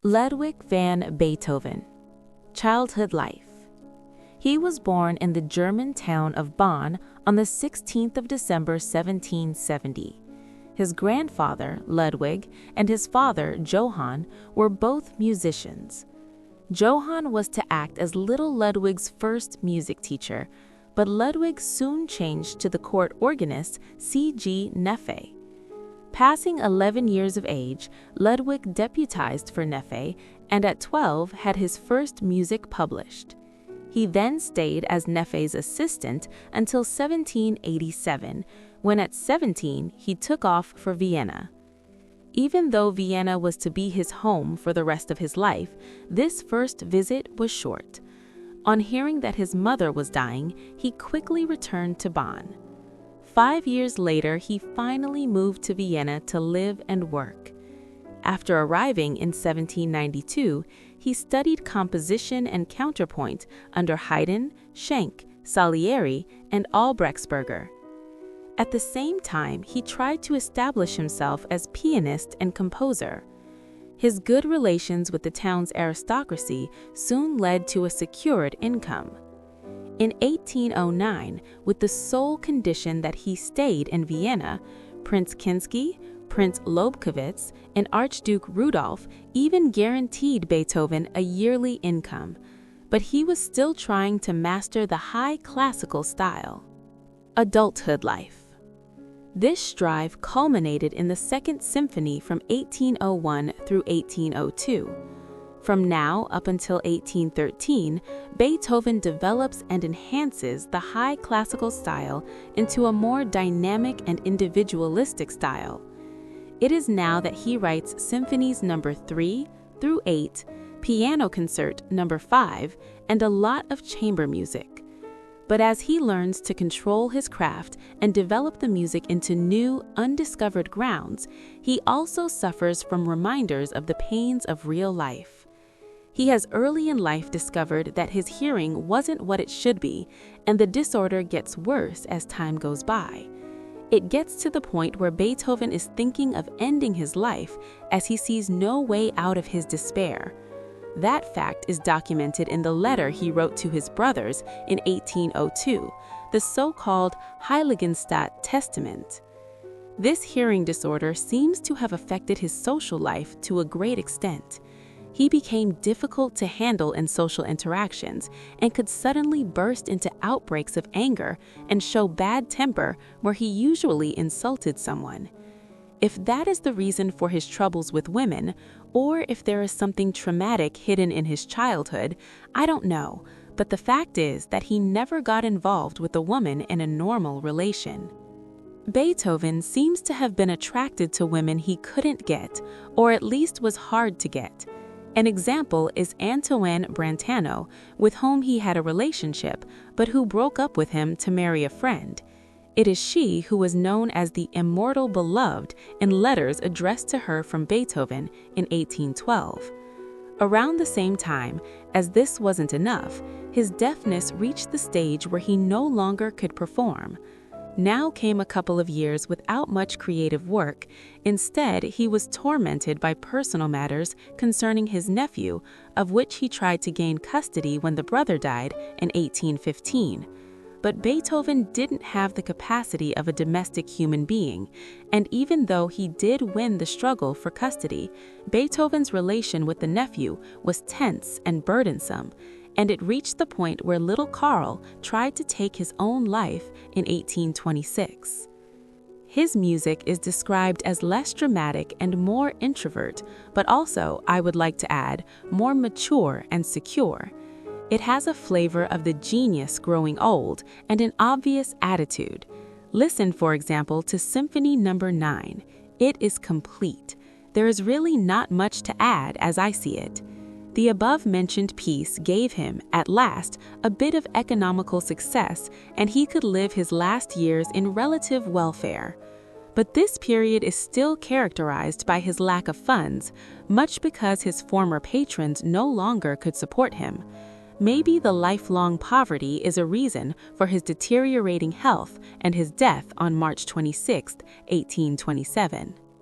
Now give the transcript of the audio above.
Ludwig van Beethoven. Childhood life. He was born in the German town of Bonn on the 16th of December 1770. His grandfather, Ludwig, and his father, Johann, were both musicians. Johann was to act as little Ludwig's first music teacher, but Ludwig soon changed to the court organist C.G. Neffe. Passing 11 years of age, Ludwig deputized for Neffe and at 12 had his first music published. He then stayed as Neffe's assistant until 1787, when at 17 he took off for Vienna. Even though Vienna was to be his home for the rest of his life, this first visit was short. On hearing that his mother was dying, he quickly returned to Bonn. 5 years later, he finally moved to Vienna to live and work. After arriving in 1792, he studied composition and counterpoint under Haydn, Schenk, Salieri, and Albrechtsberger. At the same time, he tried to establish himself as pianist and composer. His good relations with the town's aristocracy soon led to a secured income. In 1809, with the sole condition that he stayed in Vienna, Prince Kinsky, Prince Lobkowitz, and Archduke Rudolf even guaranteed Beethoven a yearly income, but he was still trying to master the high classical style. Adulthood life. This strive culminated in the Second Symphony from 1801 through 1802. From now up until 1813, Beethoven develops and enhances the high classical style into a more dynamic and individualistic style. It is now that he writes Symphonies No. 3 through 8, Piano Concert No. 5, and a lot of chamber music. But as he learns to control his craft and develop the music into new, undiscovered grounds, he also suffers from reminders of the pains of real life. He has early in life discovered that his hearing wasn't what it should be, and the disorder gets worse as time goes by. It gets to the point where Beethoven is thinking of ending his life as he sees no way out of his despair. That fact is documented in the letter he wrote to his brothers in 1802, the so-called Heiligenstadt Testament. This hearing disorder seems to have affected his social life to a great extent. He became difficult to handle in social interactions and could suddenly burst into outbreaks of anger and show bad temper where he usually insulted someone. If that is the reason for his troubles with women, or if there is something traumatic hidden in his childhood, I don't know, but the fact is that he never got involved with a woman in a normal relation. Beethoven seems to have been attracted to women he couldn't get, or at least was hard to get. An example is Antoine Brantano, with whom he had a relationship, but who broke up with him to marry a friend. It is she who was known as the Immortal Beloved in letters addressed to her from Beethoven in 1812. Around the same time, as this wasn't enough, his deafness reached the stage where he no longer could perform. Now came a couple of years without much creative work. Instead, he was tormented by personal matters concerning his nephew, of which he tried to gain custody when the brother died in 1815. But Beethoven didn't have the capacity of a domestic human being, and even though he did win the struggle for custody, Beethoven's relation with the nephew was tense and burdensome, and it reached the point where little Karl tried to take his own life in 1826. His music is described as less dramatic and more introvert, but also, I would like to add, more mature and secure. It has a flavor of the genius growing old and an obvious attitude. Listen, for example, to Symphony No. 9. It is complete. There is really not much to add as I see it. The above-mentioned piece gave him, at last, a bit of economical success, and he could live his last years in relative welfare. But this period is still characterized by his lack of funds, much because his former patrons no longer could support him. Maybe the lifelong poverty is a reason for his deteriorating health and his death on March 26, 1827.